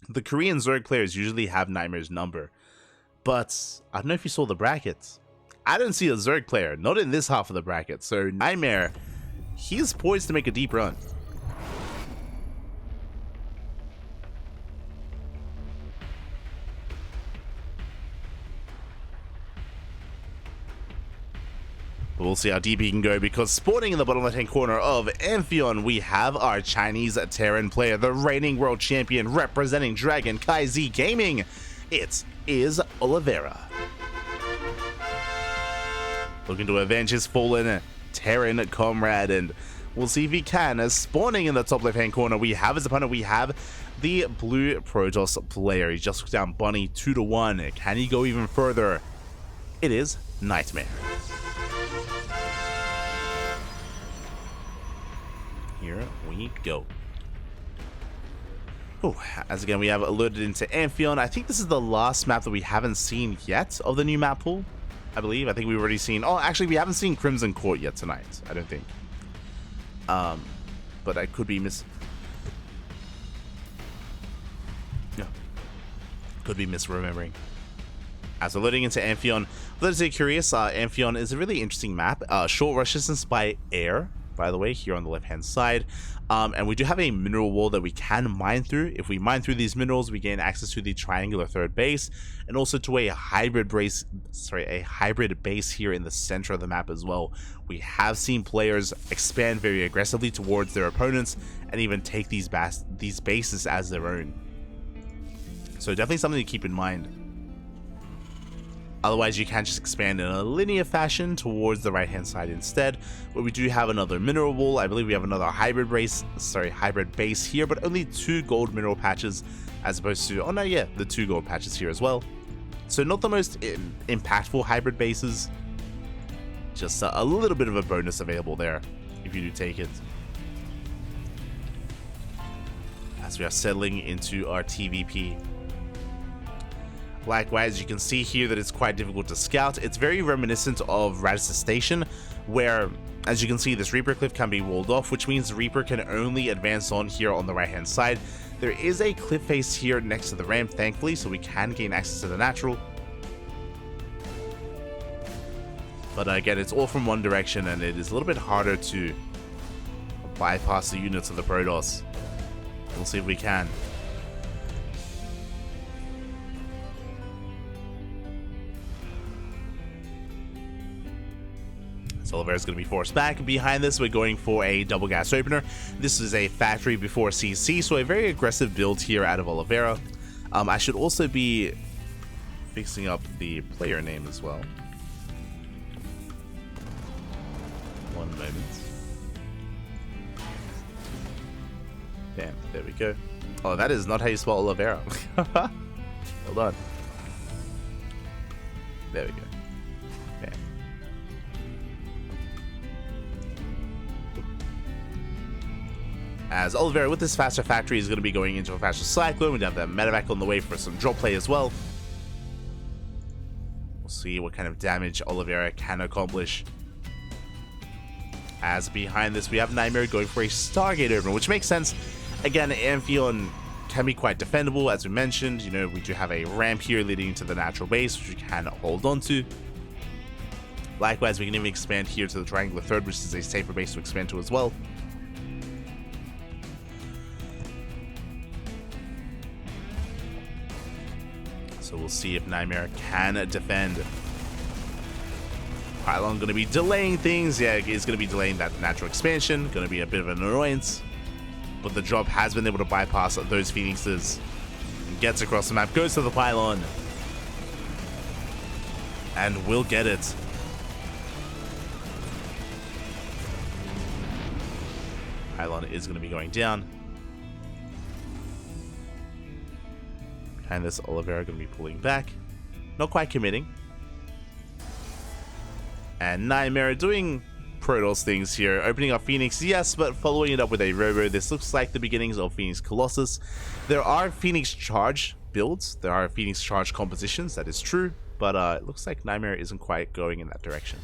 The Korean Zerg players usually have NightMare's number, but I don't know if you saw the brackets. I don't see a Zerg player, not in this half of the bracket, so NightMare, he's poised to make a deep run. We'll see how deep he can go, because spawning in the bottom left-hand corner of Amphion, we have our Chinese Terran player, the reigning world champion representing Dragon Kai Z Gaming. It is Oliveira. Looking to avenge his fallen Terran comrade, and we'll see if he can. As spawning in the top left-hand corner, we have his opponent, we have the blue Protoss player. He just took down Bunny 2-1. Can he go even further? It is NightMare. Here we go. Oh, as again we have alerted into Amphion. I think this is the last map that we haven't seen yet of the new map pool. I believe. I think we've already seen. Oh, actually, we haven't seen Crimson Court yet tonight. I don't think. But I could be misremembering. As we're loading into Amphion, let's say curious. Amphion is a really interesting map. Short resistance by air, by the way, here on the left-hand side. And we do have a mineral wall that we can mine through. If we mine through these minerals, we gain access to the triangular third base, and also to a hybrid base here in the center of the map as well. We have seen players expand very aggressively towards their opponents and even take these bases as their own. So definitely something to keep in mind. Otherwise, you can just expand in a linear fashion towards the right-hand side instead. But we do have another mineral wall. I believe we have another hybrid base here, but only 2 gold mineral patches, as opposed to, oh no, yeah, the 2 gold patches here as well. So not the most impactful hybrid bases. Just a little bit of a bonus available there, if you do take it. As we are settling into our TvP. Likewise, you can see here that it's quite difficult to scout. It's very reminiscent of Radisson Station, where, as you can see, this Reaper cliff can be walled off, which means the Reaper can only advance on here on the right-hand side. There is a cliff face here next to the ramp, thankfully, so we can gain access to the natural. But again, it's all from one direction, and it is a little bit harder to bypass the units of the Protoss. We'll see if we can. Oliveira is going to be forced back. Behind this, we're going for a double gas opener. This is a factory before CC, so a very aggressive build here out of Oliveira. I should also be fixing up the player name as well. One moment. Damn, there we go. Oh, that is not how you spell Oliveira. Hold on. There we go. As Oliveira, with this faster factory, is going to be going into a faster cyclone. We have that medevac on the way for some drop play as well. We'll see what kind of damage Oliveira can accomplish. As behind this, we have NightMare going for a Stargate opener, which makes sense. Again, Amphion can be quite defendable, as we mentioned. You know, we do have a ramp here leading into the natural base, which we can hold on to. Likewise, we can even expand here to the triangular third, which is a safer base to expand to as well. So we'll see if NightMare can defend. Pylon going to be delaying things. Yeah, he's going to be delaying that natural expansion. Going to be a bit of an annoyance. But the drop has been able to bypass those Phoenixes. And gets across the map. Goes to the Pylon. And will get it. Pylon is going to be going down. And this Oliveira going to be pulling back. Not quite committing. And NightMare doing Protoss things here. Opening up Phoenix, yes, but following it up with a Robo. This looks like the beginnings of Phoenix Colossus. There are Phoenix Charge builds. There are Phoenix Charge compositions, that is true. But it looks like NightMare isn't quite going in that direction.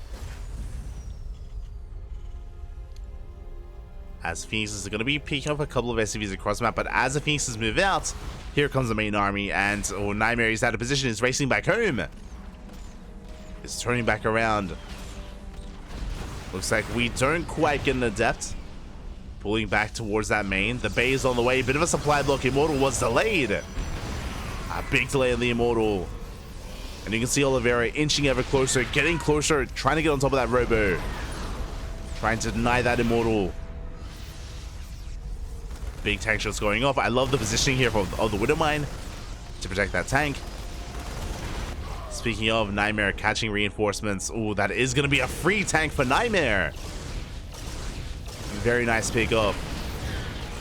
As Phoenixes are going to be picking up a couple of SCVs across the map, but as the Phoenixes move out, Here comes the main army, and NightMare is out of position, is racing back home. Is turning back around. Looks like we don't quite get an adept. Pulling back towards that main. The Bay is on the way. Bit of a supply block. Immortal was delayed. A big delay on the Immortal. And you can see Oliveira inching ever closer, getting closer, trying to get on top of that Robo. Trying to deny that Immortal. Big tank shots going off. I love the positioning here of the Widowmine to protect that tank. Speaking of NightMare catching reinforcements, ooh, that is going to be a free tank for NightMare. Very nice pick up.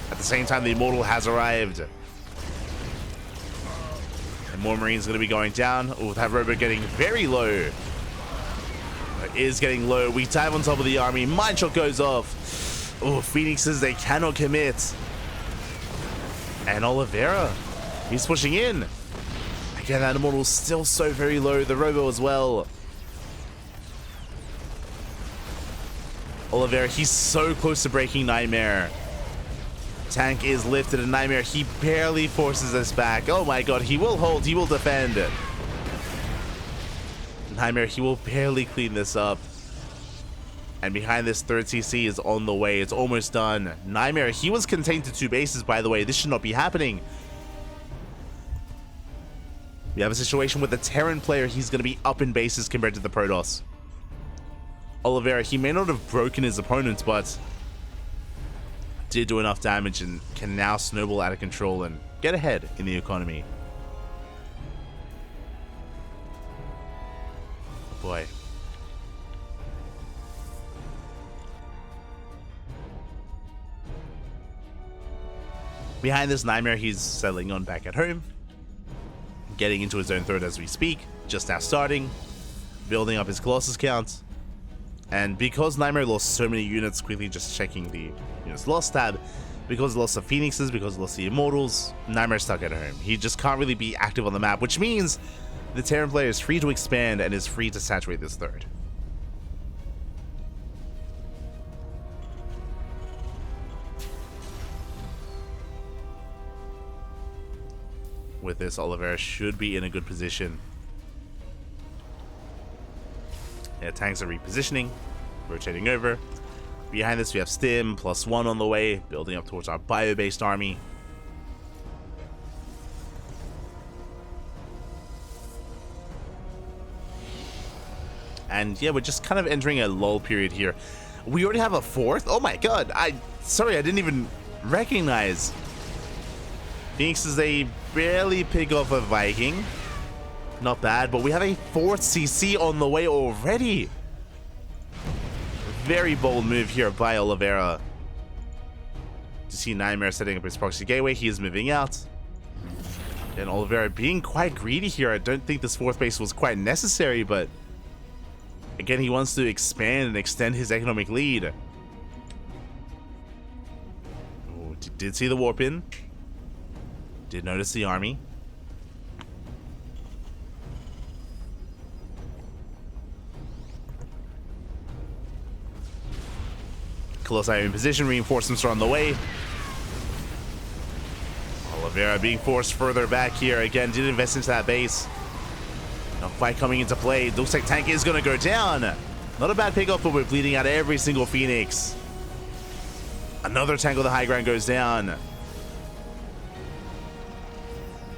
At the same time, the Immortal has arrived. And more Marines going to be going down. Ooh, that Robo getting very low. It is getting low. We dive on top of the army. Mine shot goes off. Oh, Phoenixes, they cannot commit. And Oliveira, he's pushing in. Again, that Immortal's still so very low. The Robo as well. Oliveira, he's so close to breaking NightMare. Tank is lifted and NightMare, he barely forces us back. Oh my god, he will hold, he will defend. NightMare, he will barely clean this up. And behind this, third CC is on the way. It's almost done. NightMare, he was contained to 2 bases, by the way. This should not be happening. We have a situation with the Terran player. He's going to be up in bases compared to the Protoss. Oliveira, he may not have broken his opponent, but did do enough damage and can now snowball out of control and get ahead in the economy. Oh boy. Behind this, NightMare, he's settling on back at home. Getting into his own third as we speak. Just now starting. Building up his Colossus count. And because NightMare lost so many units, quickly just checking the units lost tab. Because he lost the Phoenixes, because he lost the Immortals, NightMare's stuck at home. He just can't really be active on the map, which means the Terran player is free to expand and is free to saturate this third. With this, Oliveira should be in a good position. Yeah, tanks are repositioning, rotating over. Behind this, we have Stim, +1 on the way, building up towards our bio-based army. And yeah, we're just kind of entering a lull period here. We already have a 4th? Oh my god, sorry, I didn't even recognize. Phoenixes, they barely pick off a Viking. Not bad, but we have a 4th CC on the way already. Very bold move here by Oliveira. To see NightMare setting up his proxy gateway, he is moving out. And Oliveira being quite greedy here. I don't think this 4th base was quite necessary, but again, he wants to expand and extend his economic lead. Oh, did see the warp in. Did notice the army. Colossi in position, reinforcements are on the way. Oliveira being forced further back here. Again, did invest into that base. Not quite coming into play. Looks like tank is going to go down. Not a bad pickup, but we're bleeding out every single Phoenix. Another tank on the high ground goes down.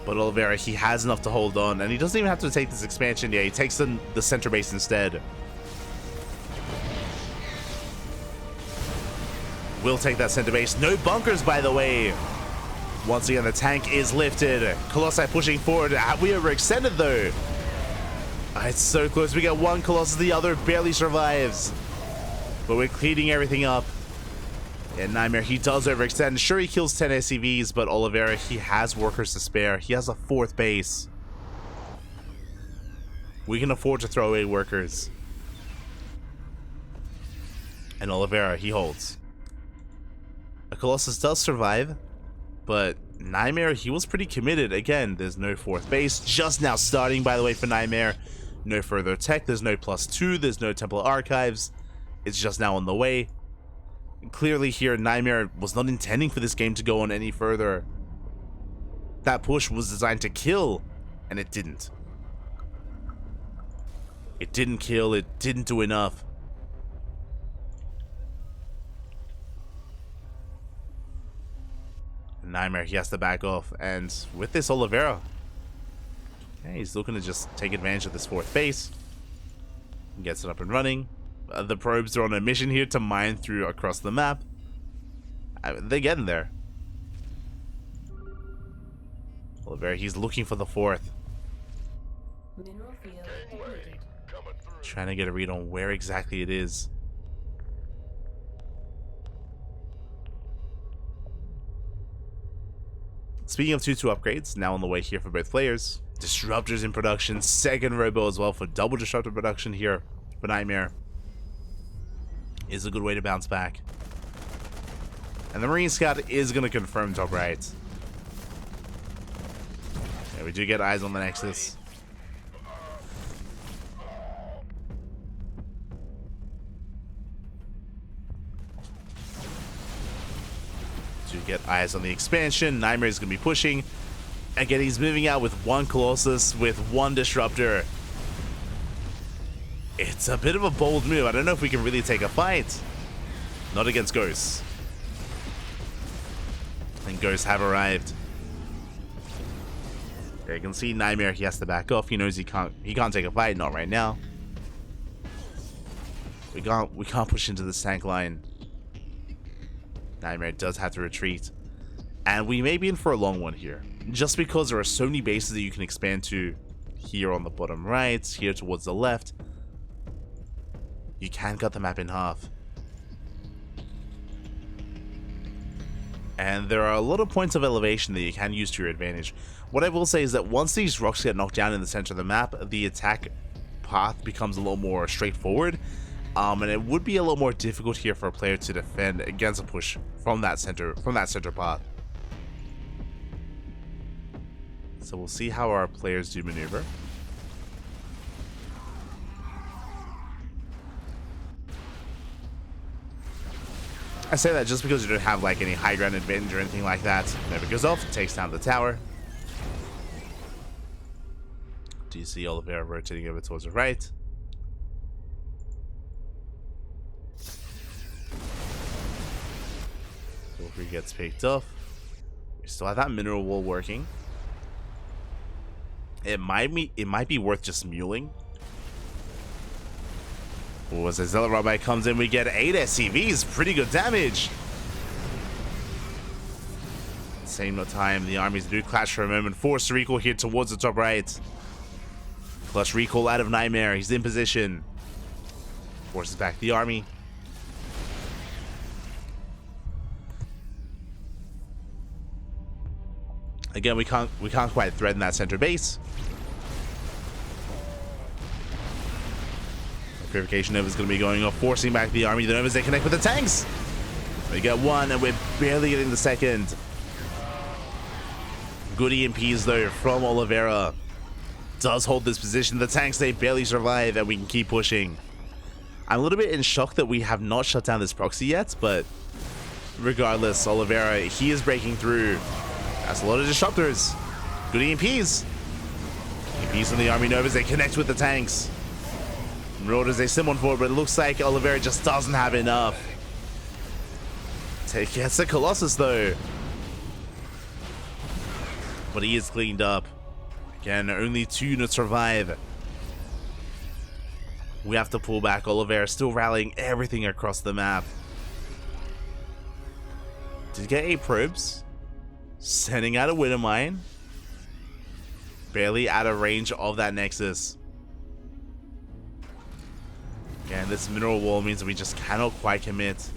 But Oliveira, he has enough to hold on, and he doesn't even have to take this expansion. Yeah, he takes the center base instead. Will take that center base. No bunkers, by the way. Once again, the tank is lifted. Colossi pushing forward. We are overextended, though. It's so close. We get one Colossus, the other barely survives. But we're cleaning everything up. And NightMare, he does overextend. Sure, he kills 10 SCVs, but Oliveira, he has workers to spare. He has a 4th base. We can afford to throw away workers. And Oliveira, he holds. A Colossus does survive, but NightMare, he was pretty committed. Again, there's no 4th base. Just now starting, by the way, for NightMare. No further tech. There's no +2. There's no Temple Archives. It's just now on the way. Clearly here, NightMare was not intending for this game to go on any further. That push was designed to kill, and it didn't. It didn't kill, it didn't do enough. NightMare, he has to back off, and with this Oliveira, okay, he's looking to just take advantage of this fourth base. Gets it up and running. The probes are on a mission here to mine through across the map. They're getting there. Oliveira, he's looking for the fourth. Mineral field depleted. Trying to get a read on where exactly it is. Speaking of 2-2 upgrades, now on the way here for both players. Disruptors in production, second robo as well for double disruptor production here for NightMare. Is a good way to bounce back. And the Marine Scout is going to confirm top right. Yeah, we do get eyes on the Nexus. Do get eyes on the expansion. NightMare is going to be pushing. Again, he's moving out with one Colossus, with one Disruptor. It's a bit of a bold move. I don't know if we can really take a fight. Not against Ghosts. And Ghosts have arrived. Yeah, you can see NightMare, he has to back off. He knows he can't take a fight, not right now. We can't push into this tank line. NightMare does have to retreat. And we may be in for a long one here. Just because there are so many bases that you can expand to here on the bottom right, here towards the left. You can cut the map in half. And there are a lot of points of elevation that you can use to your advantage. What I will say is that once these rocks get knocked down in the center of the map, the attack path becomes a little more straightforward. And it would be a little more difficult here for a player to defend against a push from that center path. So we'll see how our players do maneuver. I say that just because you don't have like any high ground advantage or anything like that. Never goes off, takes down the tower. Do you see Oliveira rotating over towards the right? Wolfrey gets picked off. We still have that mineral wall working. It might be worth just muling. Oh, as the Zealot Rabbi comes in, we get 8 SCVs. Pretty good damage. Same time, the armies do clash for a moment. Forced to recall here towards the top right. Clutch recall out of NightMare. He's in position. Forces back the army. Again, we can't quite threaten that center base. Purification Nova is going to be going off, forcing back the army. The Novas, they connect with the tanks. We get one, and we're barely getting the second. Good EMPs, though, from Oliveira. Does hold this position. The tanks, they barely survive, and we can keep pushing. I'm a little bit in shock that we have not shut down this proxy yet, but regardless, Oliveira, he is breaking through. That's a lot of disruptors. Good EMPs. EMPs from the Army Novas, they connect with the tanks. Marauders, they sim on forward, but it looks like Oliveira just doesn't have enough. Gets the Colossus, though. But he is cleaned up. Again, only 2 units survive. We have to pull back. Oliveira still rallying everything across the map. Did get 8 probes. Sending out a Widow Mine. Barely out of range of that Nexus. Again, this mineral wall means we just cannot quite commit.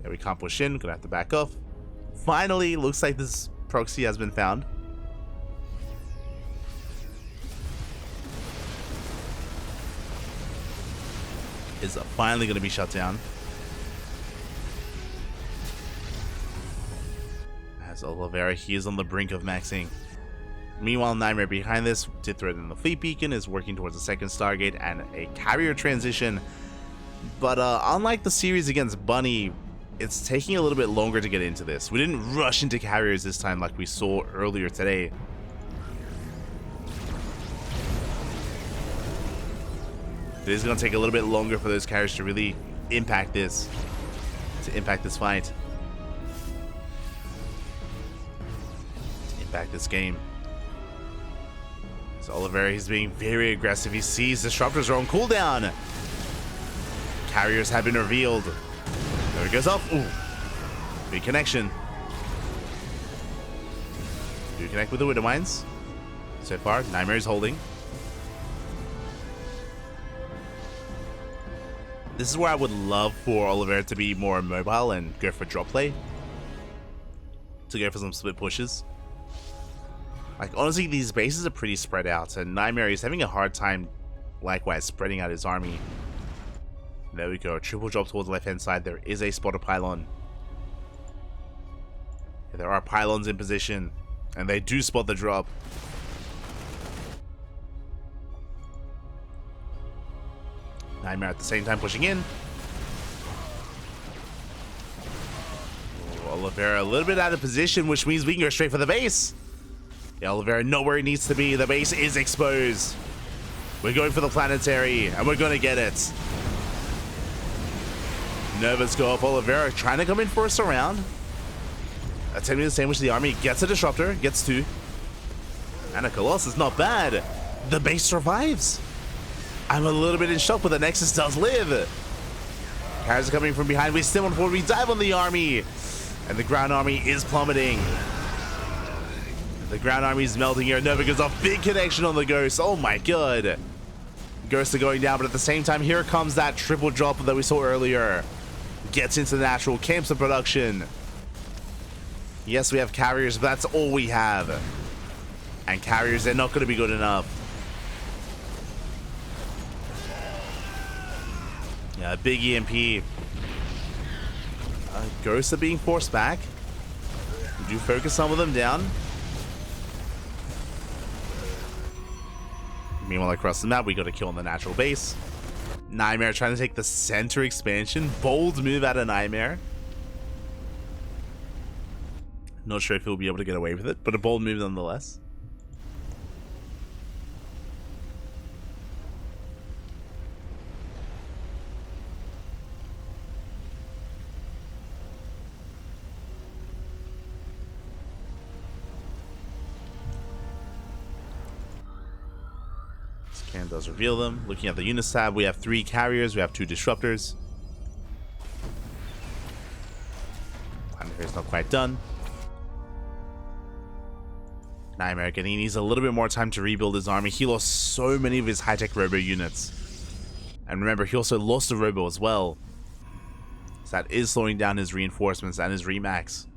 Yeah, we can't push in. Gonna have to back off. Finally, looks like this proxy has been found. Is finally going to be shut down. As Oliveira, he is on the brink of maxing. Meanwhile, NightMare behind this did threaten the fleet beacon, is working towards a second Stargate and a carrier transition. But unlike the series against Bunny, it's taking a little bit longer to get into this. We didn't rush into carriers this time like we saw earlier today. It is going to take a little bit longer for those carriers to really impact this. Fight. To impact this game. So Oliveira, he's being very aggressive. He sees disruptors are on cooldown. Carriers have been revealed. There it goes up. Ooh. Big connection. Do connect with the Widow Mines. So far, NightMare is holding. This is where I would love for Oliveira to be more mobile and go for drop play. To go for some split pushes. Like, honestly, these bases are pretty spread out, and NightMare is having a hard time, likewise, spreading out his army. There we go. Triple drop towards the left-hand side. There is a spotter pylon. There are pylons in position, and they do spot the drop. NightMare at the same time pushing in. Ooh, Oliveira a little bit out of position, which means we can go straight for the base. Yeah, Oliveira not where he needs to be. The base is exposed. We're going for the planetary, and we're going to get it. Nervous go up. Oliveira trying to come in for a surround. Attempting to sandwich the army. Gets a disruptor. Gets two. And a Colossus. Not bad. The base survives. I'm a little bit in shock, but the Nexus does live. Carriers are coming from behind. We stim on forward. We dive on the army. And the ground army is plummeting. The ground army is melting here. Nova goes off. Big connection on the Ghost. Oh my god. Ghosts are going down, but at the same time, here comes that triple drop that we saw earlier. Gets into the natural. Camps in production. Yes, we have carriers, but that's all we have. And carriers, they're not going to be good enough. Yeah, big EMP. Ghosts are being forced back. We do focus some of them down. Meanwhile, across the map, we got a kill on the natural base. NightMare trying to take the center expansion. Bold move out of NightMare. Not sure if he'll be able to get away with it, but a bold move nonetheless. Scan does reveal them. Looking at the units tab, we have 3 carriers, we have 2 disruptors. Planetary's not quite done. NightMare he needs a little bit more time to rebuild his army. He lost so many of his high-tech robo units. And remember, he also lost a robo as well. So that is slowing down his reinforcements and his remax.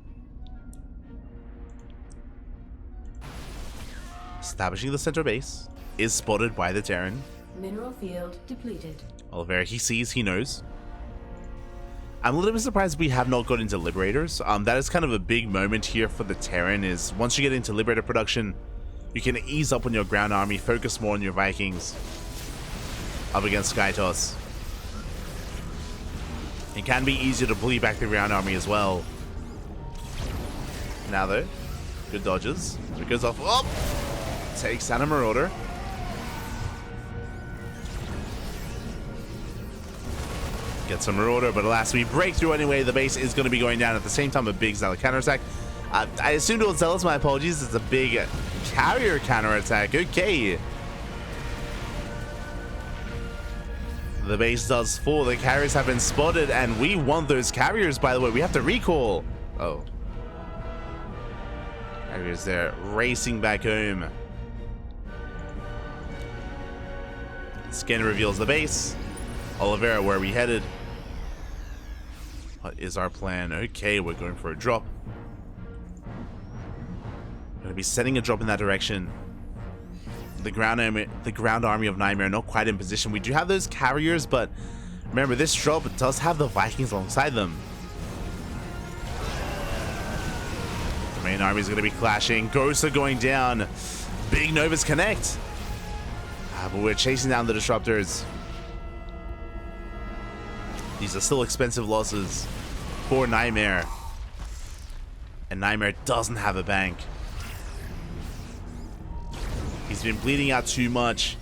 Establishing the center base. Is spotted by the Terran. Mineral field depleted. Oliveira, he sees, he knows. I'm a little bit surprised we have not got into Liberators. That is kind of a big moment here for the Terran, is once you get into Liberator production, you can ease up on your ground army, focus more on your Vikings. Up against Skytoss. It can be easier to bleed back the ground army as well. Now though, good dodges. So it goes off, oh! Takes down a Marauder. Get some Marauder, but alas, we break through anyway. The base is going to be going down at the same time. A big Zealot counterattack. I assumed it was Zealots, my apologies. It's a big carrier counterattack. Okay. The base does fall. The carriers have been spotted, and we want those carriers, by the way. We have to recall. Oh. Carriers there racing back home. Scan reveals the base. Oliveira, where are we headed? What is our plan? Okay, we're going for a drop. Going to be setting a drop in that direction. The ground army of NightMare not quite in position. We do have those carriers, but remember, this drop does have the Vikings alongside them. The main army is going to be clashing. Ghosts are going down. Big Novas connect. But we're chasing down the disruptors. These are still expensive losses. for NightMare. And NightMare doesn't have a bank. He's been bleeding out too much.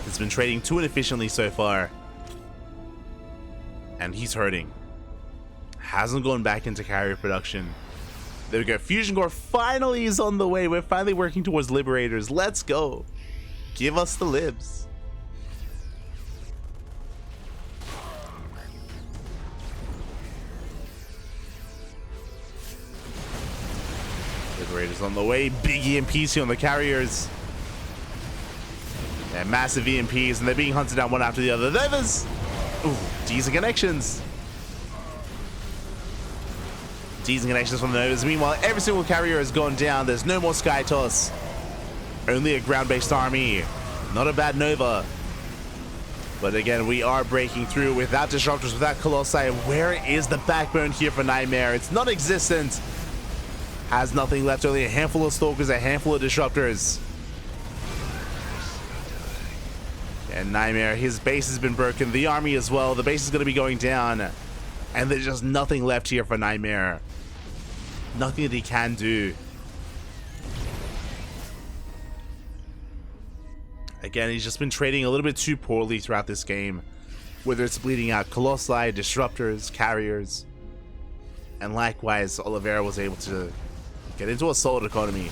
He's been trading too inefficiently so far. And he's hurting. Hasn't gone back into carrier production. There we go. Fusion Core finally is on the way. We're finally working towards Liberators. Let's go. Give us the libs. Liberators on the way. Big EMPs here on the carriers. And massive EMPs, and they're being hunted down one after the other. There's decent connections. Decent connections from the Novas. Meanwhile, every single carrier has gone down. There's no more Sky Toss. Only a ground-based army. Not a bad Nova. But again, we are breaking through without Disruptors, without Colossi. Where is the backbone here for NightMare? It's non-existent. Has nothing left. Only a handful of Stalkers, a handful of Disruptors. And NightMare, his base has been broken. The army as well. The base is going to be going down. And there's just nothing left here for NightMare. Nothing that he can do. Again, he's just been trading a little bit too poorly throughout this game. Whether it's bleeding out Colossi, Disruptors, Carriers. And likewise, Oliveira was able to get into a solid economy.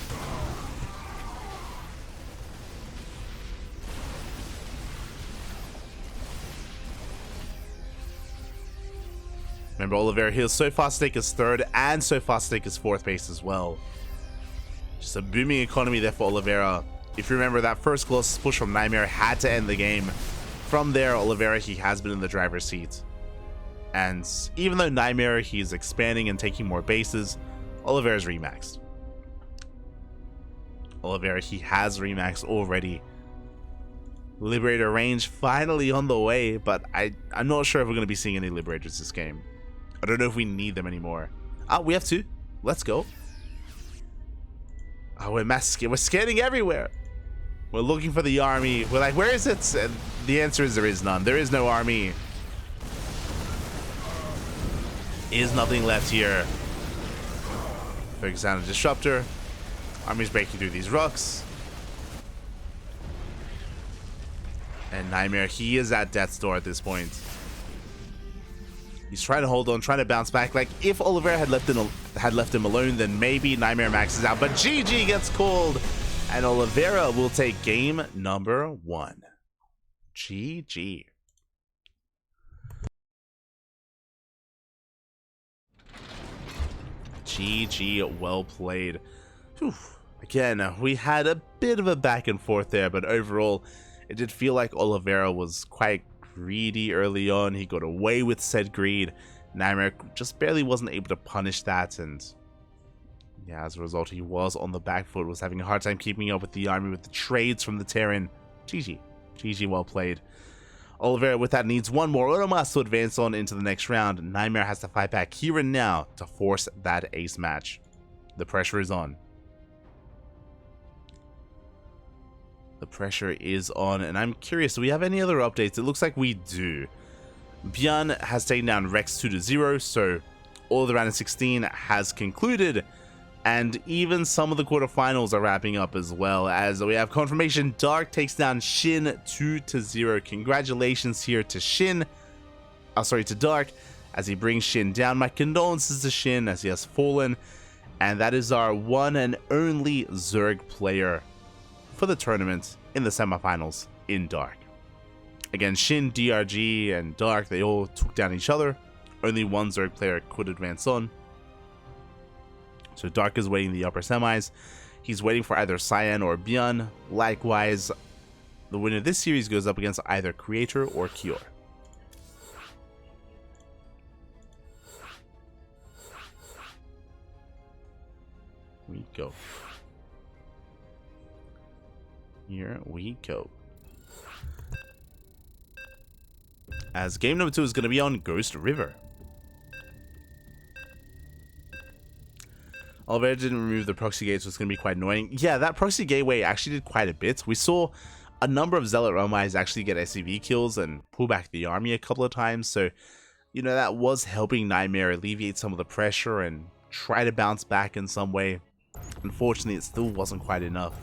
Remember, Oliveira here so fast to take his third and so fast to take his fourth base as well. Just a booming economy there for Oliveira. If you remember, that first Colossus push from NightMare had to end the game. From there, Oliveira, he has been in the driver's seat. And even though NightMare, he's expanding and taking more bases, Oliveira's remaxed. Oliveira, he has remaxed already. Liberator range finally on the way, but I'm not sure if we're going to be seeing any Liberators this game. I don't know if we need them anymore. Ah, we have two. Let's go. Oh, we're scanning everywhere. We're looking for the army. We're like, where is it? And the answer is there is none. There is no army. Is nothing left here. Focus on a Disruptor. Army's breaking through these rocks. And NightMare, he is at death's door at this point. He's trying to hold on, trying to bounce back. Like, if Oliveira had left him alone, then maybe NightMare maxes out. But GG gets called, and Oliveira will take game number 1. GG. GG, well played. Whew. Again, we had a bit of a back and forth there, but overall, it did feel like Oliveira was quite greedy early on. He got away with said greed. NightMare just barely wasn't able to punish that, and yeah, as a result, he was on the back foot, was having a hard time keeping up with the army, with the trades from the Terran. GG. GG, well played. Oliveira, with that, needs one more Automas to advance on into the next round. NightMare has to fight back here and now to force that ace match. The pressure is on. The pressure is on, and I'm curious, do we have any other updates? It looks like we do. Björn has taken down Rex 2-0, so all of the round of 16 has concluded, and even some of the quarterfinals are wrapping up as well, as we have confirmation Dark takes down Shin 2-0. Congratulations here to Shin, to Dark, as he brings Shin down. My condolences to Shin as he has fallen, and that is our one and only Zerg player for the tournament in the semifinals in Dark. Again, Shin, DRG, and Dark, they all took down each other. Only one Zerg player could advance on. So Dark is waiting the upper semis. He's waiting for either Cyan or Björn. Likewise, the winner of this series goes up against either Creator or Kior. We go. Here we go. As game number 2 is going to be on Ghost River. Oliveira didn't remove the proxy gate, so it's going to be quite annoying. Yeah, that proxy gateway actually did quite a bit. We saw A number of Zealot Romais actually get SCV kills and pull back the army a couple of times, so you know that was helping NightMare alleviate some of the pressure and try to bounce back in some way. Unfortunately, it still wasn't quite enough.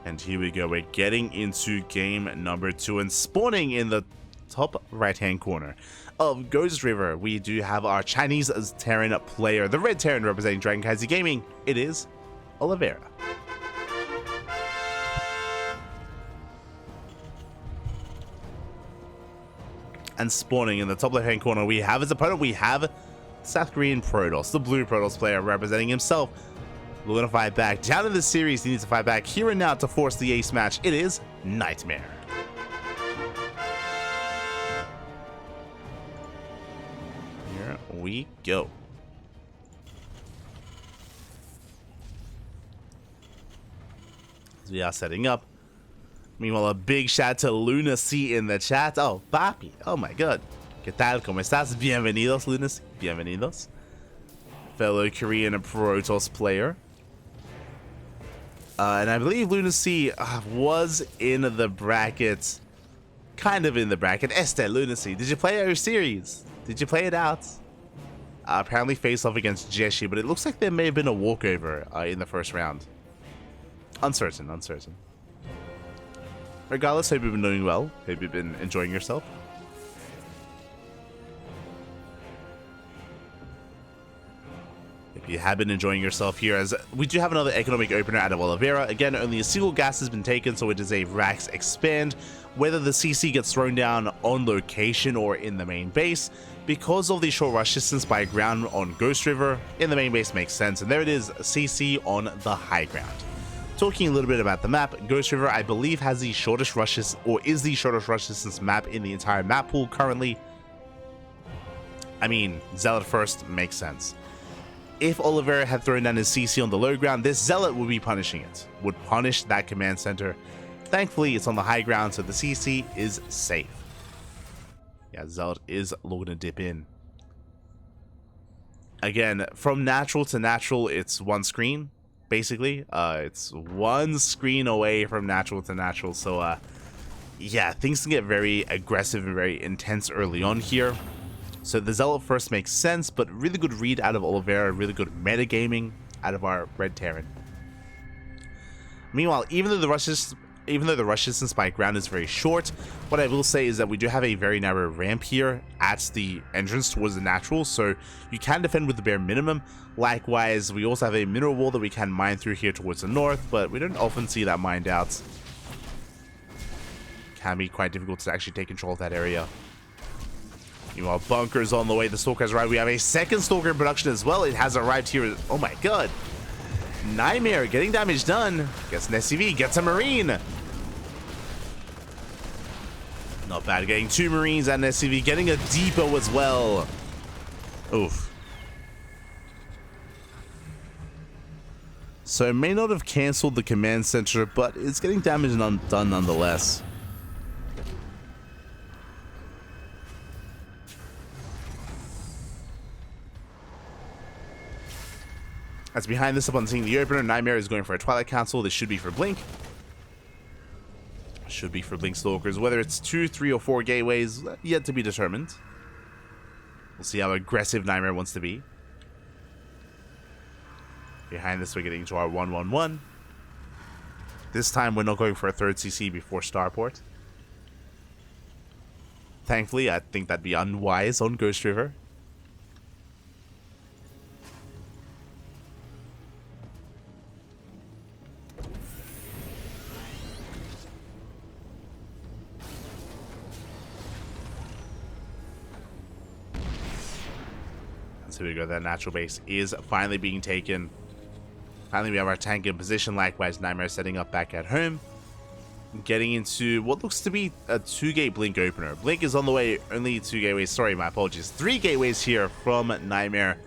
And here we go, we're getting into game number 2, and spawning in the top right hand corner of Ghost River, we do have our Chinese Terran player, the red Terran representing CranKy Gaming. It is Oliveira. And spawning in the top left hand corner, we have his opponent, we have South Korean Protoss, the blue Protoss player representing himself. We're going to fight back. Down in the series, he needs to fight back here and now to force the ace match. It is NightMare. Here we go. As we are setting up. Meanwhile, a big shout to Lunacy in the chat. Oh, papi. Oh my god. ¿Qué tal? ¿Cómo estás? Bienvenidos, Lunacy. Bienvenidos. Fellow Korean Protoss player. And I believe Lunacy was in the bracket. Kind of in the bracket. Lunacy, did you play our series? Did you play it out? Apparently faced off against Jeshi, but it looks like there may have been a walkover in the first round. Uncertain. Regardless, hope you've been doing well. Hope you've been enjoying yourself. If you have been enjoying yourself here, as we do have another economic opener out of Oliveira. Again, only a single gas has been taken, so it is a Rax expand. Whether the CC gets thrown down on location or in the main base, because of the short rush distance by ground on Ghost River, in the main base makes sense. And there it is, CC on the high ground. Talking a little bit about the map, Ghost River, I believe, has the shortest rushes, or is the shortest rush distance map in the entire map pool currently. I mean, Zealot first makes sense. If Oliveira had thrown down his CC on the low ground, this Zealot would be punishing it, would punish that command center. Thankfully, it's on the high ground, so the CC is safe. Yeah, Zealot is looking to dip in. Again, from natural to natural, it's one screen, basically. It's one screen away from natural to natural, so yeah, things can get very aggressive and very intense early on here. So the Zealot first makes sense, but really good read out of Oliveira, really good metagaming out of our red Terran. Meanwhile, even though the rush distance by ground is very short, what I will say is that we do have a very narrow ramp here at the entrance towards the natural, so you can defend with the bare minimum. Likewise, we also have a mineral wall that we can mine through here towards the north, but we don't often see that mined out. Can be quite difficult to actually take control of that area. Meanwhile, bunkers on the way. The Stalker has arrived. We have a second Stalker in production as well. It has arrived here. Oh my god. NightMare getting damage done. Gets an SCV. Gets a Marine. Not bad. Getting 2 Marines and an SCV. Getting a depot as well. Oof. So it may not have cancelled the command center, but it's getting damage done nonetheless. As behind this, upon seeing the opener, NightMare is going for a Twilight Council. This should be for Blink. Should be for Blink Stalkers. Whether it's 2, 3, or 4 gateways, yet to be determined. We'll see how aggressive NightMare wants to be. Behind this, we're getting to our 1-1-1. This time, we're not going for a third CC before Starport. Thankfully, I think that'd be unwise on Ghost River. So we go, that natural base is finally being taken. Finally, we have our tank in position. Likewise, NightMare setting up back at home. Getting into what looks to be a 2-gate Blink opener. Blink is on the way, only 2 gateways. Sorry, my apologies. 3 gateways here from NightMare.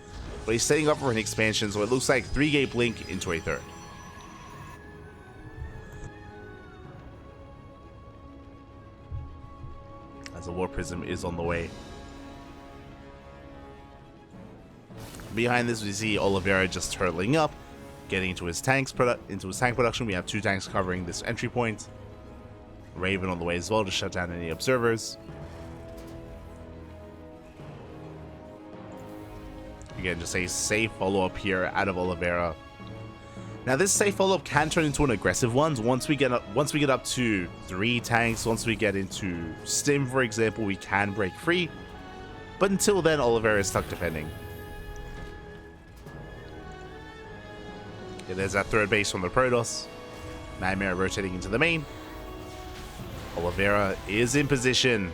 But he's setting up for an expansion, so it looks like 3-gate Blink into a third. As a War Prism is on the way. Behind this, we see Oliveira just turtling up. Getting into his tank production, we have 2 tanks covering this entry point. Raven on the way as well to shut down any observers. Again, just a safe follow-up here out of Oliveira. Now, this safe follow-up can turn into an aggressive one. Once we get up to 3 tanks, once we get into Stim, for example, we can break free. But until then, Oliveira is stuck defending. Yeah, there's that third base from the Protoss. NightMare rotating into the main. Oliveira is in position.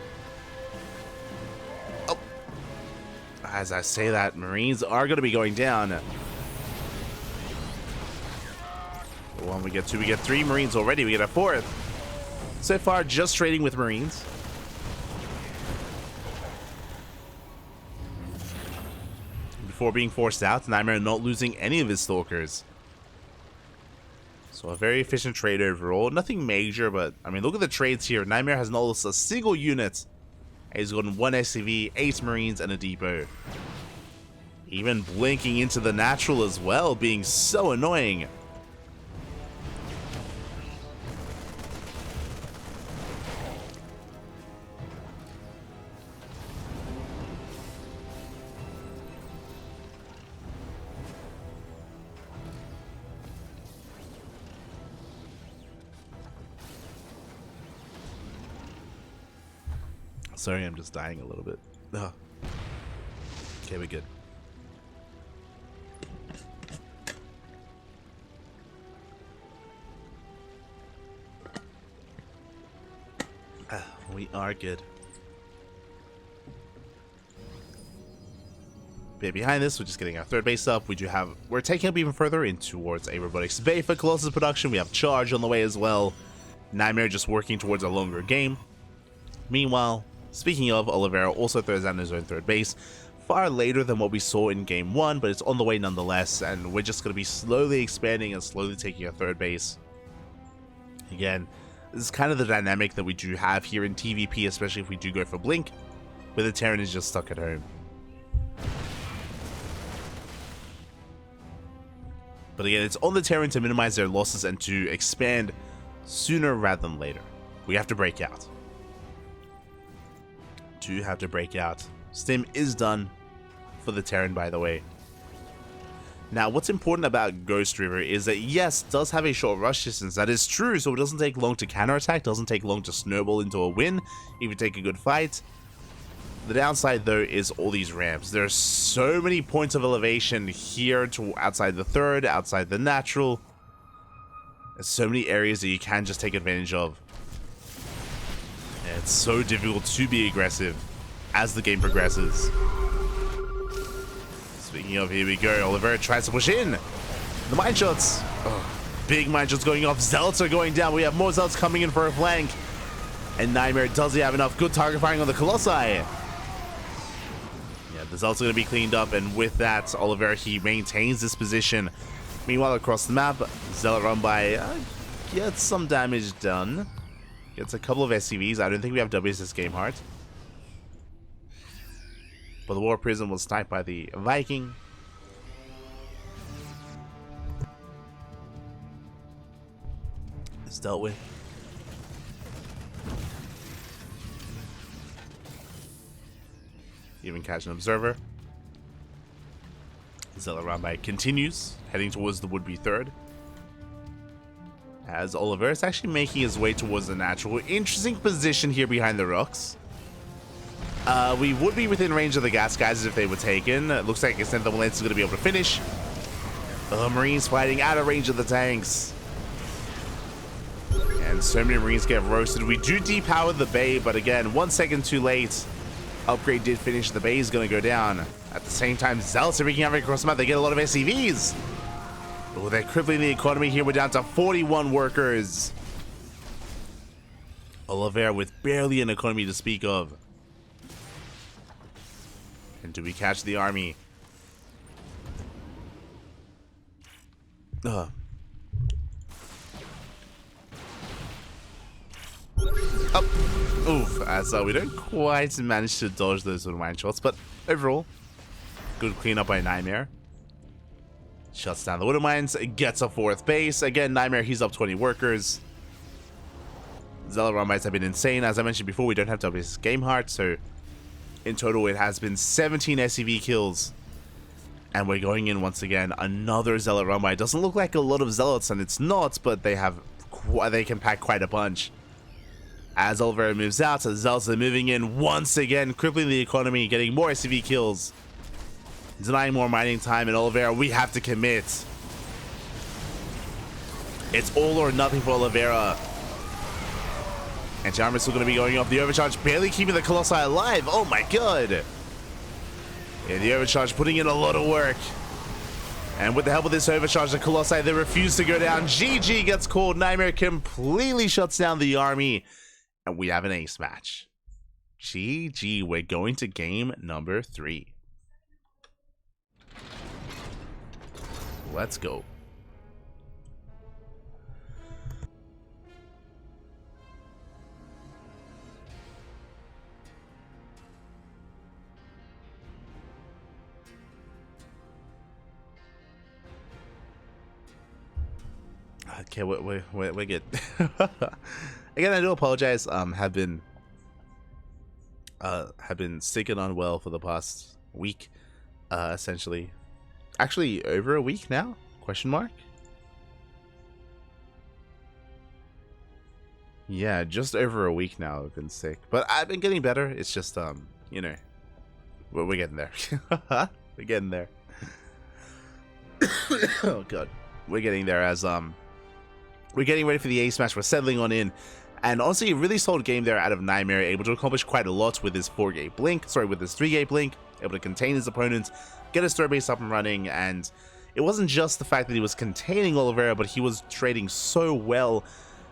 Oh. As I say that, Marines are going to be going down. One, we get 2, we get 3 Marines already, we get a 4th. So far, just trading with Marines. Before being forced out, NightMare not losing any of his Stalkers. So a very efficient trade overall. Nothing major, but I mean, look at the trades here. NightMare has not lost a single unit. He's gotten 1 SCV, 8 Marines, and a depot. Even blinking into the natural as well, being so annoying. Sorry, I'm just dying a little bit. Oh. Okay, we're good. We are good. Bit behind this, we're just getting our third base up. We're taking up even further in towards a robotics bay for Colossus production. We have charge on the way as well. NightMare just working towards a longer game. Meanwhile, speaking of, Oliveira also throws down his own third base, far later than what we saw in game 1, but it's on the way nonetheless, and we're just going to be slowly expanding and slowly taking a third base. Again, this is kind of the dynamic that we do have here in TvP, especially if we do go for Blink, where the Terran is just stuck at home. But again, it's on the Terran to minimize their losses and to expand sooner rather than later. We have to break out. Have to break out. Stim is done for the Terran, by the way. Now, what's important about Ghost River is that, yes, it does have a short rush distance. That is true, so it doesn't take long to counterattack, doesn't take long to snowball into a win if you take a good fight. The downside, though, is all these ramps. There are so many points of elevation here to outside the third, outside the natural. There's so many areas that you can just take advantage of. It's so difficult to be aggressive as the game progresses. Speaking of, here we go. Oliveira tries to push in. The mine shots. Oh, big mine shots going off. Zealots are going down. We have more Zealots coming in for a flank. And NightMare, does he have enough good target firing on the Colossi? Yeah, the Zealots are going to be cleaned up. And with that, Oliveira, he maintains this position. Meanwhile, across the map, Zealot run by gets some damage done. Gets a couple of SCVs. I don't think we have W's this game, Heart. But the War Prism was sniped by the Viking. It's dealt with. Even catch an observer. Zealot round by continues, heading towards the would-be third. As Oliveira is actually making his way towards the natural. Interesting position here behind the rocks. We would be within range of the gas guys if they were taken. It looks like Extend Thermal Lance is going to be able to finish. The Marines fighting out of range of the tanks. And so many Marines get roasted. We do depower the bay, but again, 1 second too late. Upgrade did finish. The bay is going to go down. At the same time, Zealots are wreaking havoc across the map. They get a lot of SCVs. Oh, they're crippling the economy here. We're down to 41 workers. Oliveira with barely an economy to speak of. And do we catch the army? Oh, oof, as we don't quite manage to dodge those little mine shots, but overall, good cleanup by NightMare. Shuts down the Widow Mines, gets a 4th base. Again, NightMare, he's up 20 workers. Zealot Rumbites have been insane. As I mentioned before, we don't have WS Game Heart, so in total it has been 17 SCV kills. And we're going in once again, another Zealot Rumbite. Doesn't look like a lot of Zealots, and it's not, but they can pack quite a punch. As Oliveira moves out, the Zealots are moving in once again, crippling the economy, getting more SCV kills. Denying more mining time, and Oliveira, we have to commit. It's all or nothing for Oliveira. And Jarmus still going to be going off the overcharge, barely keeping the Colossi alive. Oh my god. Yeah, the overcharge putting in a lot of work. And with the help of this overcharge, the Colossi, they refuse to go down. GG gets called. NightMare completely shuts down the army. And we have an ace match. GG, we're going to game number 3. Let's go. Okay, we're good. Again, I do apologize. Have been sick and unwell for the past week, essentially. Actually, over a week now? Question mark? Yeah, just over a week now I've been sick. But I've been getting better. It's just, you know, we're getting there. We're getting there. Oh, God. We're getting there as, we're getting ready for the ace match. We're settling on in. And honestly, a really solid game there out of NightMare, able to accomplish quite a lot with his 4-gate blink. Sorry, with his 3-gate blink. Able to contain his opponents, get his third base up and running, and it wasn't just the fact that he was containing Oliveira, but he was trading so well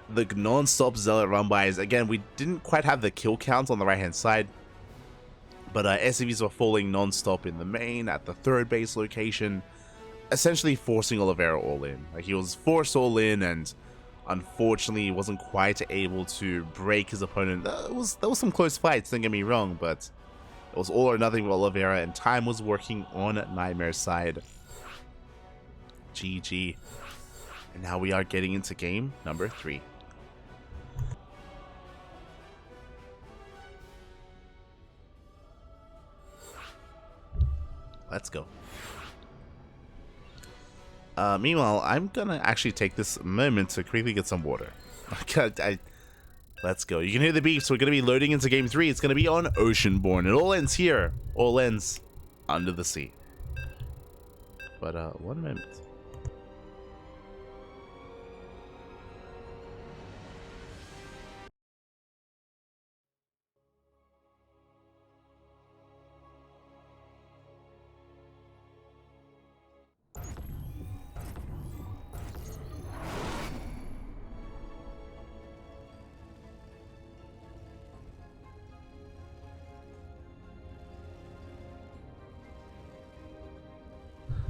the non-stop Zealot Rumbites. Again, we didn't quite have the kill count on the right-hand side, but SCVs were falling non-stop in the main, at the third base location, essentially forcing Oliveira all in. Like, he was forced all in, and unfortunately he wasn't quite able to break his opponent. There was some close fights, don't get me wrong, but it was all or nothing with Oliveira, and time was working on NightMare's side. GG. And now we are getting into game number 3. Let's go. Meanwhile, I'm gonna actually take this moment to quickly get some water. Let's go. You can hear the beeps. We're going to be loading into game 3. It's going to be on Oceanborn. It all ends here. All ends under the sea. But, one moment.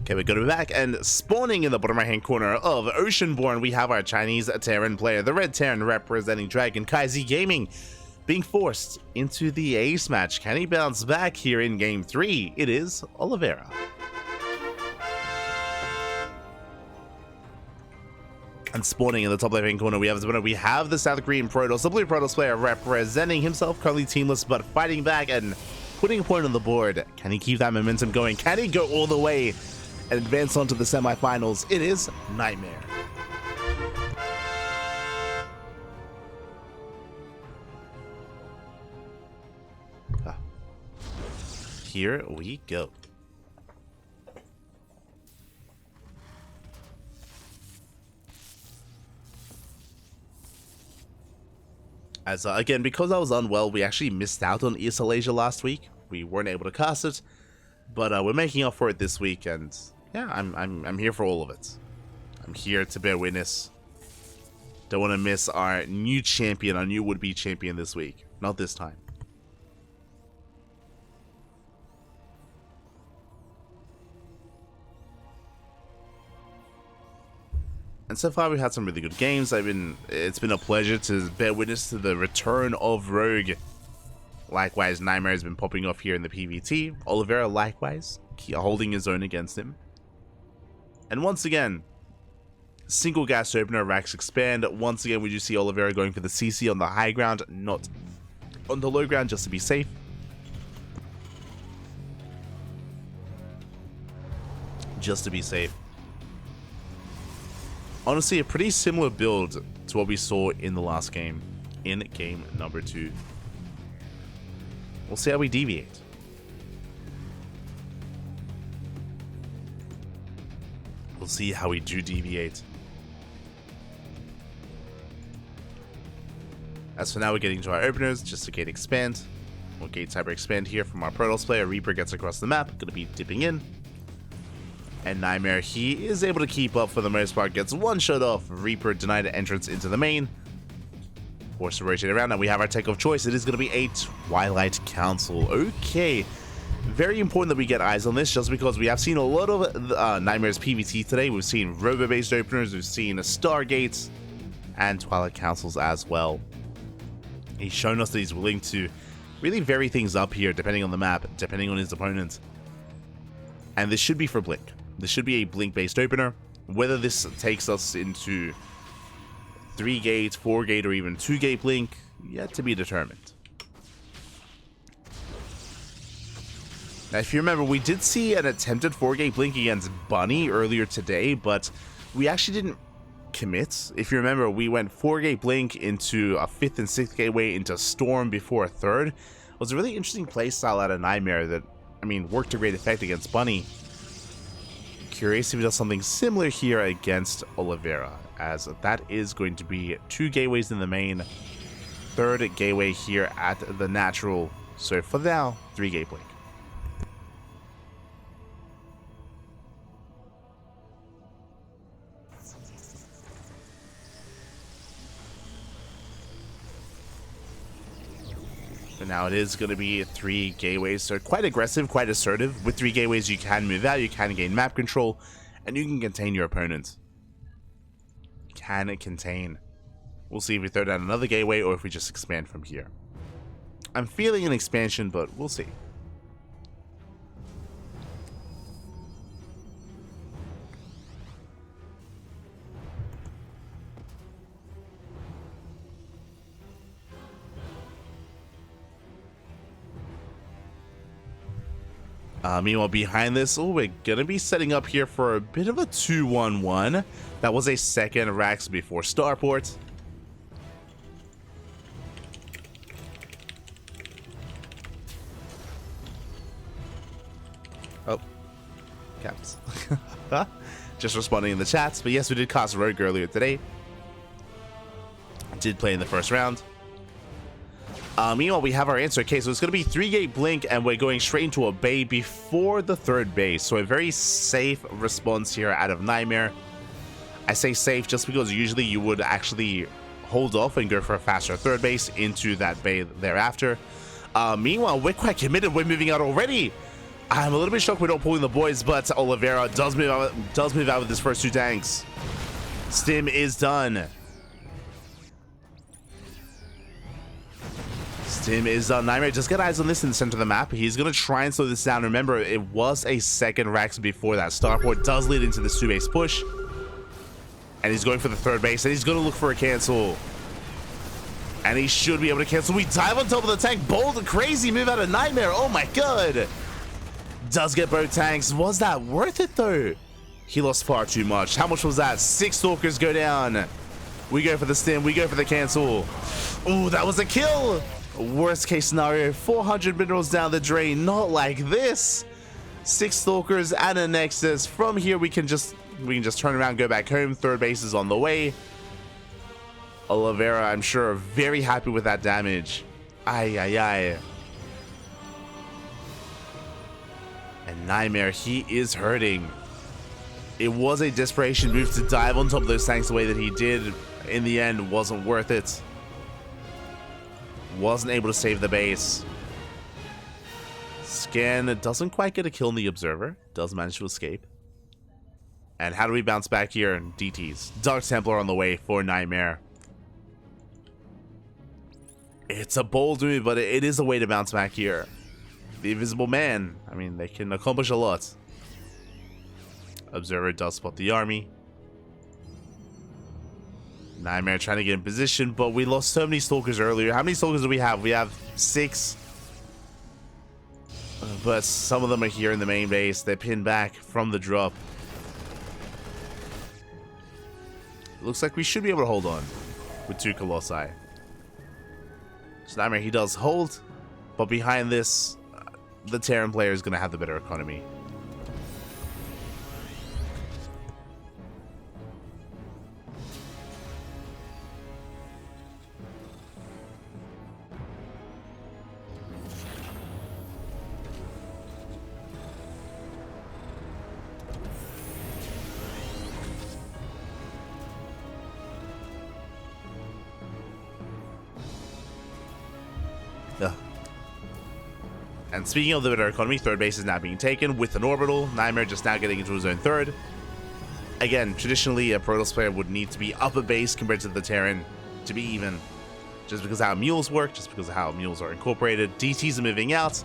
Okay, we're gonna be back, and spawning in the bottom right hand corner of Oceanborn, we have our Chinese Terran player, the Red Terran representing Dragon KaiZ Gaming, being forced into the ace match. Can he bounce back here in game 3? It is Oliveira. And spawning in the top left hand corner, we have the South Korean Protoss, the blue Protoss player representing himself, currently teamless, but fighting back and putting a point on the board. Can he keep that momentum going? Can he go all the way and advance on to the semifinals? It is NightMare. Here we go. As again, because I was unwell, we actually missed out on ESL Asia last week. We weren't able to cast it, but we're making up for it this week, and yeah, I'm here for all of it. I'm here to bear witness. Don't want to miss our new champion, our new would-be champion this week. Not this time. And so far we've had some really good games. It's been a pleasure to bear witness to the return of Rogue. Likewise, NightMare has been popping off here in the PvT. Oliveira likewise, holding his own against him. And once again, single gas opener, racks expand. Once again, we do see Oliveira going for the CC on the high ground, not on the low ground, just to be safe. Just to be safe. Honestly, a pretty similar build to what we saw in the last game, in game number 2. We'll see how we deviate. We'll see how we do deviate. As for now, we're getting to our openers, just to gate expand. We'll gate cyber expand here from our Protoss player. Reaper gets across the map, gonna be dipping in. And NightMare, he is able to keep up for the most part, gets one shot off. Reaper denied entrance into the main. Forced to rotate around, and we have our tech of choice. It is going to be a Twilight Council. Okay. Very important that we get eyes on this, just because we have seen a lot of NightMare's PvT today. We've seen robo-based openers, we've seen Stargates, and Twilight Councils as well. He's shown us that he's willing to really vary things up here, depending on the map, depending on his opponent. And this should be for Blink. This should be a Blink-based opener. Whether this takes us into 3-gate, 4-gate, or even 2-gate Blink, yet to be determined. Now, if you remember, we did see an attempted 4-gate Blink against Bunny earlier today, but we actually didn't commit. If you remember, we went 4-gate Blink into a 5th and 6th gateway into Storm before a 3rd. It was a really interesting playstyle out of NightMare that, I mean, worked to great effect against Bunny. Curious if he does something similar here against Oliveira, as that is going to be 2 gateways in the main, 3rd gateway here at the natural. So for now, 3-gate Blink. But now it is going to be 3 gateways, so quite aggressive, quite assertive. With 3 gateways, you can move out, you can gain map control, and you can contain your opponent. Can it contain? We'll see if we throw down another gateway or if we just expand from here. I'm feeling an expansion, but we'll see. Meanwhile, behind this, we're gonna be setting up here for a bit of a 2-1-1. That was a second Rax before Starport. Oh, caps. Just responding in the chats, but yes, we did cast Rogue earlier today. Did play in the first round. Meanwhile, we have our answer. Okay, so it's going to be 3-gate Blink, and we're going straight into a bay before the 3rd base. So a very safe response here out of NightMare. I say safe just because usually you would actually hold off and go for a faster 3rd base into that bay thereafter. Meanwhile, we're quite committed. We're moving out already. I'm a little bit shocked we're not pulling the boys, but Oliveira does move out with his first 2 tanks. Stim is done. Stim is done. NightMare, just get eyes on this in the center of the map. He's going to try and slow this down. Remember, it was a second Rax before that. Starport does lead into this 2-base push. And he's going for the 3rd base, and he's going to look for a cancel. And he should be able to cancel. We dive on top of the tank. Bold and crazy move out of NightMare. Oh my god. Does get both tanks. Was that worth it, though? He lost far too much. How much was that? 6 Stalkers go down. We go for the stim. We go for the cancel. Oh, that was a kill. Worst case scenario, 400 minerals down the drain. Not like this. 6 Stalkers and a Nexus. From here, we can just turn around, go back home. 3rd base is on the way. Oliveira, I'm sure, very happy with that damage. Ay, ay, ay. And NightMare, he is hurting. It was a desperation move to dive on top of those tanks the way that he did. In the end, wasn't worth it. Wasn't able to save the base. Scan doesn't quite get a kill in the Observer. Does manage to escape. And how do we bounce back here? DTs. Dark Templar on the way for NightMare. It's a bold move, but it is a way to bounce back here. The Invisible Man, I mean, they can accomplish a lot. Observer does spot the army. NightMare trying to get in position, but we lost so many Stalkers earlier. How many Stalkers do we have? We have 6. But some of them are here in the main base. They're pinned back from the drop. It looks like we should be able to hold on with 2 Colossi. So NightMare, he does hold, but behind this, the Terran player is going to have the better economy. And speaking of the better economy, third base is now being taken with an orbital. NightMare just now getting into his own third. Again, traditionally, a Protoss player would need to be up a base compared to the Terran to be even. Just because of how mules work, just because of how mules are incorporated. DTs are moving out,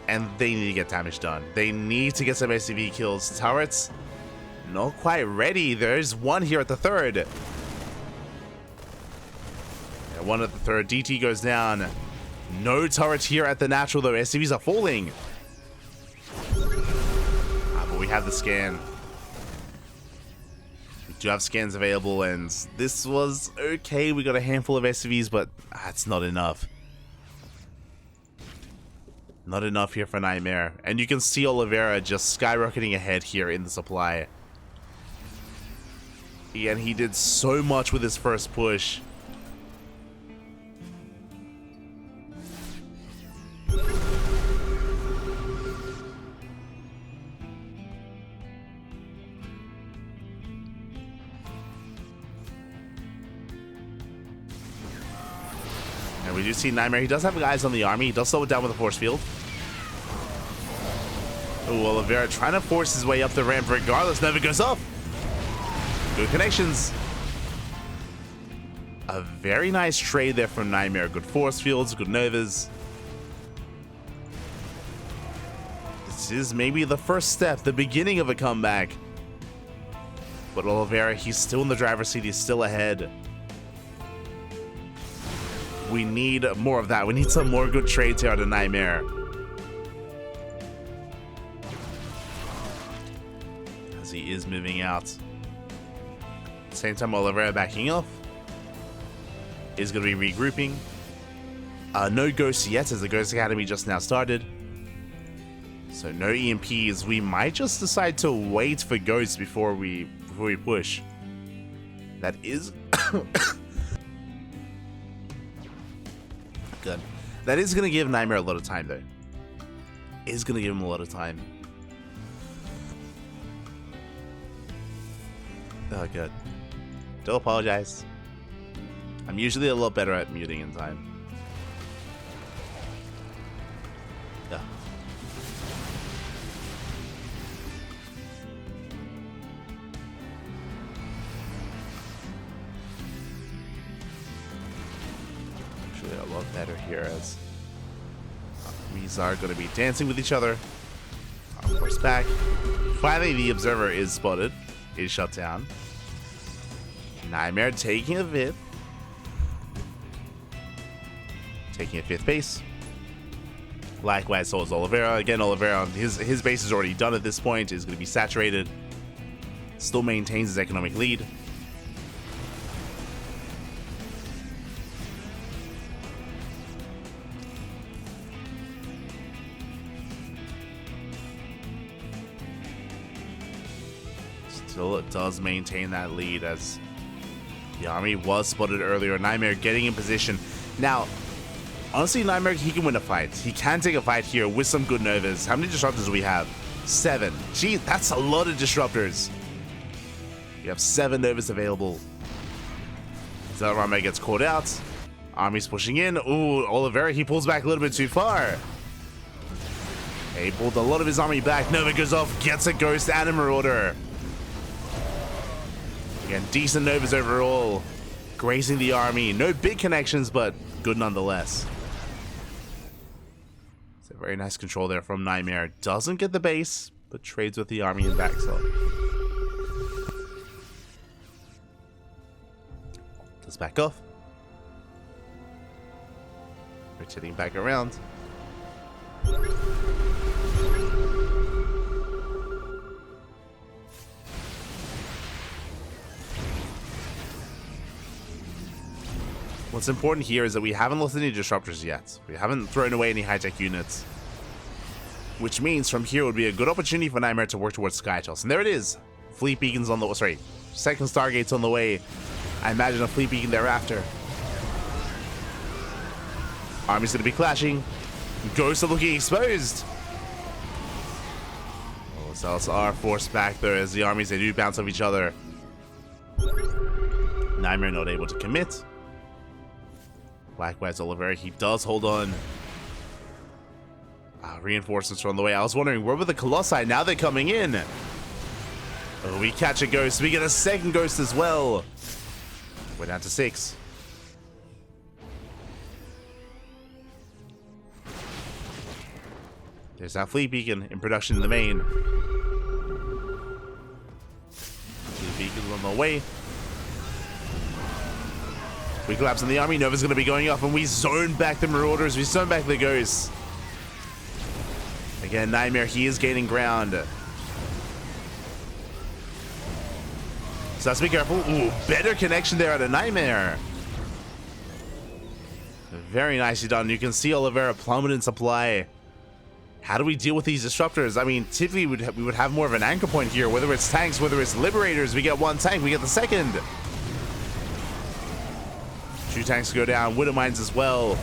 and they need to get damage done. They need to get some SCV kills. Turrets, not quite ready. There's one here at the third. Yeah, one at the third. DT goes down. No turret here at the natural, though. SCVs are falling. But we have the scan. We do have scans available, and this was okay. We got a handful of SCVs, but that's not enough. Not enough here for NightMare. And you can see Oliveira just skyrocketing ahead here in the supply. And he did so much with his first push. And we do see NightMare. He does have guys on the army. He does slow it down with a force field. Oh, Oliveira trying to force his way up the ramp regardless. Never goes up. Good connections. A very nice trade there from NightMare. Good force fields, good novas. This is maybe the first step, the beginning of a comeback. But Oliveira, he's still in the driver's seat. He's still ahead. We need more of that. We need some more good trades here out of NightMare. As he is moving out. At the same time, Oliveira backing off. Is going to be regrouping. No ghosts yet, as the Ghost Academy just now started. So no EMPs. We might just decide to wait for ghosts before we push. That is good. That is going to give NightMare a lot of time, though. Is going to give him a lot of time. Oh, good. Don't apologize. I'm usually a lot better at muting in time. Yeah. Actually, a lot better here as we are going to be dancing with each other. Of course, back. Finally, the observer is spotted. Is shut down. NightMare taking a fifth. Taking a 5th base. Likewise, so is Oliveira. Again, Oliveira, his base is already done at this point. Is going to be saturated. Still maintains his economic lead. Still, it does maintain that lead as the army was spotted earlier. NightMare getting in position. Now, honestly, NightMare, he can win a fight. He can take a fight here with some good novas. How many disruptors do we have? 7. Gee, that's a lot of disruptors. You have 7 novas available. So NightMare gets caught out. Army's pushing in. Ooh, Oliveira, he pulls back a little bit too far. He pulled a lot of his army back. Nova goes off, gets a ghost and a marauder. Again, decent novas overall. Grazing the army. No big connections, but good nonetheless. It's a very nice control there from NightMare. Doesn't get the base, but trades with the army and backs up. this back off. Rotating back around. What's important here is that we haven't lost any disruptors yet. We haven't thrown away any high-tech units. Which means from here would be a good opportunity for NightMare to work towards Sky Toss. And there it is. Fleet beacons on the... Sorry. Second Stargate's on the way. I imagine a fleet beacon thereafter. Army's going to be clashing. Ghosts are looking exposed. Oh, Cells are forced back there as the armies, they do bounce off each other. NightMare not able to commit. Likewise, Oliveira, he does hold on. Reinforcements are on the way. I was wondering, where were the Colossi? Now they're coming in. Oh, we catch a ghost. We get a second ghost as well. We're down to 6. There's our fleet beacon in production in the main. Fleet beacon's on the way. We collapse on the army. Nova's going to be going off, and we zone back the Marauders. We zone back the Ghosts. Again, NightMare, he is gaining ground. So let's be careful. Ooh, better connection there at a NightMare. Very nicely done. You can see Oliveira plummet in supply. How do we deal with these disruptors? I mean, typically we would have more of an anchor point here. Whether it's tanks, whether it's liberators, we get one tank, we get the second. 2 tanks go down, Widow Mines as well.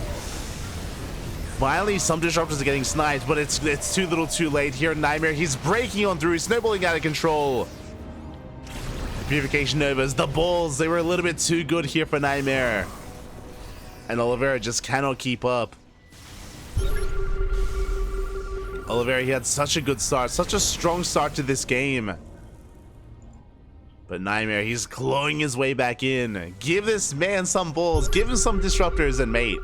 Finally, some disruptors are getting sniped, but it's too little too late here. NightMare, he's breaking on through, snowballing out of control. The Purification Novas, the Bulls, they were a little bit too good here for NightMare. And Oliveira just cannot keep up. Oliveira, he had such a good start, such a strong start to this game. But NightMare, he's clawing his way back in. Give this man some bulls, give him some disruptors, and mate,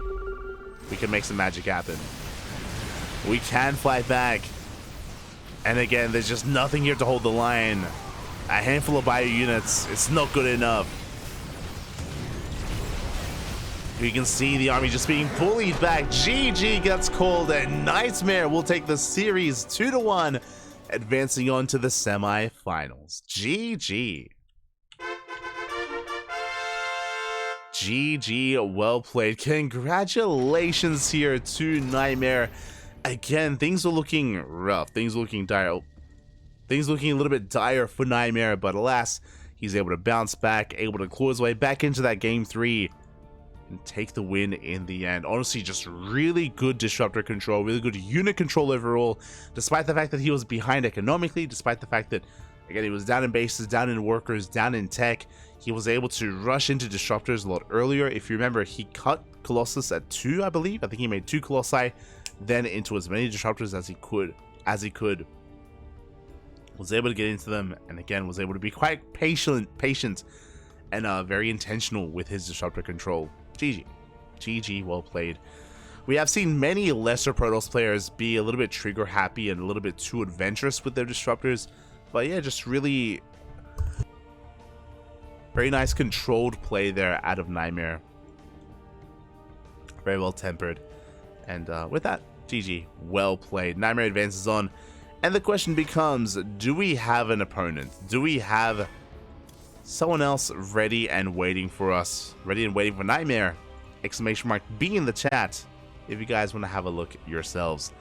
we can make some magic happen. We can fight back. And again, there's just nothing here to hold the line. A handful of bio units, it's not good enough. You can see the army just being bullied back. GG gets called, and NightMare will take the series 2-1, advancing on to the semi-finals. GG. GG, well played. Congratulations here to NightMare. Again, things are looking rough. Things are looking dire. Things looking a little bit dire for NightMare, but alas, he's able to bounce back, able to claw his way back into that game 3 and take the win in the end. Honestly, just really good disruptor control, really good unit control overall, despite the fact that he was behind economically, despite the fact that, again, he was down in bases, down in workers, down in tech. He was able to rush into disruptors a lot earlier. If you remember, he cut Colossus at 2, I believe. I think he made 2 Colossi, then into as many disruptors as he could. Was able to get into them, and again, was able to be quite patient, and very intentional with his disruptor control. GG. GG, well played. We have seen many lesser Protoss players be a little bit trigger happy and a little bit too adventurous with their disruptors. But yeah, just really very nice controlled play there out of NightMare. Very well tempered. And with that, GG, well played. NightMare advances on. And the question becomes, do we have an opponent? Do we have someone else ready and waiting for us? Ready and waiting for NightMare? Exclamation mark B in the chat if you guys want to have a look yourselves.